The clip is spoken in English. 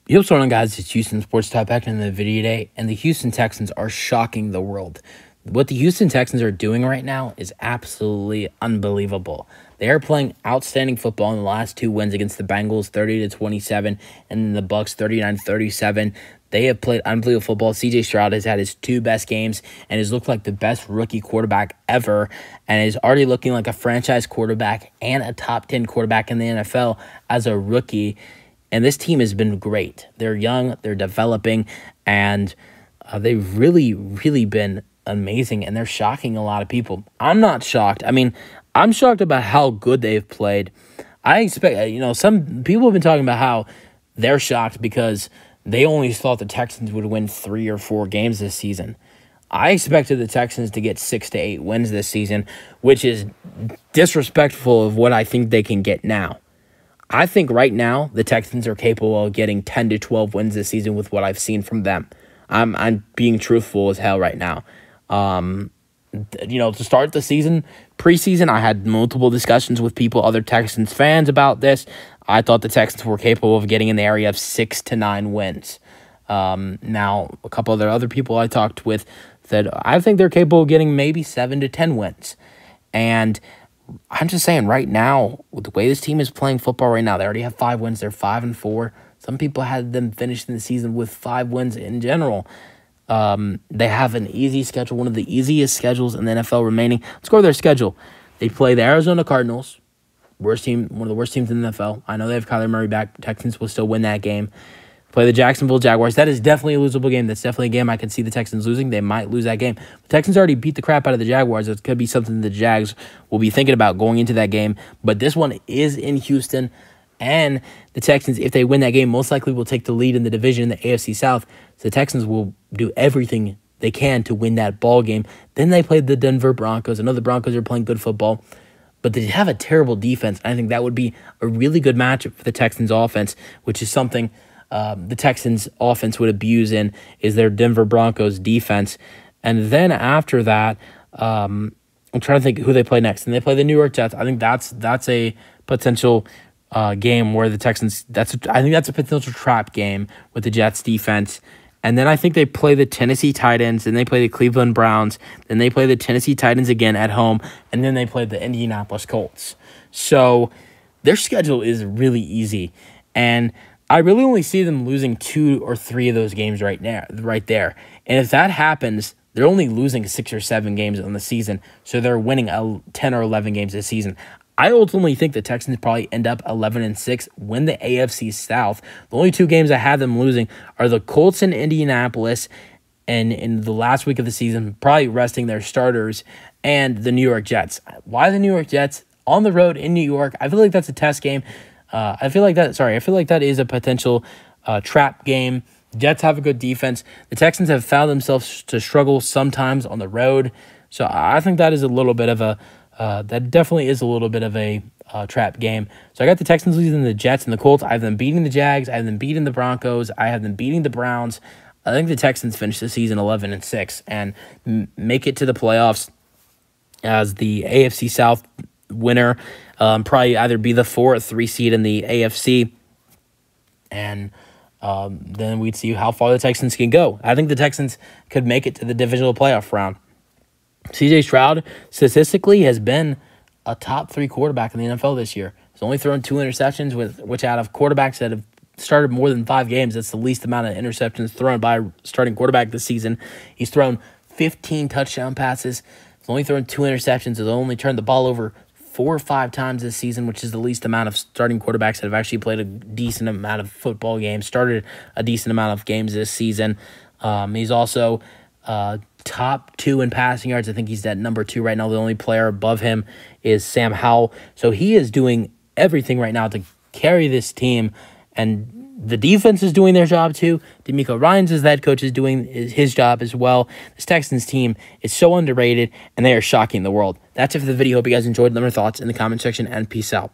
Yo, what's going on, guys? It's Houston Sports Talk back in the video today, and the Houston Texans are shocking the world. What the Houston Texans are doing right now is absolutely unbelievable. They are playing outstanding football in the last two wins against the Bengals, 30-27, and then the Bucs, 39-37. They have played unbelievable football. C.J. Stroud has had his two best games and has looked like the best rookie quarterback ever, and is already looking like a franchise quarterback and a top 10 quarterback in the NFL as a rookie. And this team has been great. They're young, they're developing, and they've really, really been amazing, and they're shocking a lot of people. I'm not shocked. I mean, I'm shocked about how good they've played. I expect, some people have been talking about how they're shocked because they only thought the Texans would win 3 or 4 games this season. I expected the Texans to get 6 to 8 wins this season, which is disrespectful of what I think they can get now. I think right now the Texans are capable of getting 10 to 12 wins this season with what I've seen from them. I'm being truthful as hell right now. To start the season, preseason, I had multiple discussions with people, other Texans fans about this. I thought the Texans were capable of getting in the area of 6 to 9 wins. Now, a couple of other people I talked with said, I think they're capable of getting maybe 7 to 10 wins. And I'm just saying right now, with the way this team is playing football right now, they already have 5 wins. They're 5-4. Some people had them finished in the season with 5 wins in general. They have an easy schedule, one of the easiest schedules in the NFL remaining. Let's go to their schedule. They play the Arizona Cardinals, worst team, one of the worst teams in the NFL. I know they have Kyler Murray back. Texans will still win that game. Play the Jacksonville Jaguars. That is definitely a losable game. That's definitely a game I can see the Texans losing. They might lose that game. The Texans already beat the crap out of the Jaguars. It could be something the Jags will be thinking about going into that game. But this one is in Houston. And the Texans, if they win that game, most likely will take the lead in the division in the AFC South. So the Texans will do everything they can to win that ball game. Then they play the Denver Broncos. I know the Broncos are playing good football, but they have a terrible defense. I think that would be a really good matchup for the Texans offense, which is something the Texans offense would abuse in, is their Denver Broncos defense. And then after that, I'm trying to think who they play next. And they play the New York Jets. I think that's a potential game where the Texans, I think that's a potential trap game with the Jets defense. And then I think they play the Tennessee Titans, then they play the Cleveland Browns, then they play the Tennessee Titans again at home, and then they play the Indianapolis Colts. So their schedule is really easy. And I really only see them losing 2 or 3 of those games right there. And if that happens, they're only losing 6 or 7 games on the season, so they're winning 10 or 11 games this season. I ultimately think the Texans probably end up 11-6, win the AFC South. The only 2 games I have them losing are the Colts and Indianapolis, and in the last week of the season, probably resting their starters, and the New York Jets. Why the New York Jets? On the road in New York, I feel like that's a test game. I feel like that is a potential trap game. Jets have a good defense. The Texans have found themselves to struggle sometimes on the road. So I think that is a little bit of a trap game. So I got the Texans losing the Jets and the Colts. I have them beating the Jags. I have them beating the Broncos. I have them beating the Browns. I think the Texans finish the season 11-6 and make it to the playoffs as the AFC South winner. Probably either be the 4 or 3 seed in the AFC, and then we'd see how far the Texans can go. I think the Texans could make it to the divisional playoff round. C.J. Stroud statistically has been a top 3 quarterback in the NFL this year. He's only thrown 2 interceptions, which out of quarterbacks that have started more than 5 games, that's the least amount of interceptions thrown by a starting quarterback this season. He's thrown 15 touchdown passes. He's only thrown 2 interceptions. He's only turned the ball over 4 or 5 times this season, which is the least amount of starting quarterbacks that have actually played a decent amount of football games, started a decent amount of games this season. He's also top 2 in passing yards. I think he's at number 2 right now. The only player above him is Sam Howell. So he is doing everything right now to carry this team, and the defense is doing their job too. D'Amico Ryans, as head coach, is doing his job as well. This Texans team is so underrated, and they are shocking the world. That's it for the video. Hope you guys enjoyed. Let me know your thoughts in the comment section, and peace out.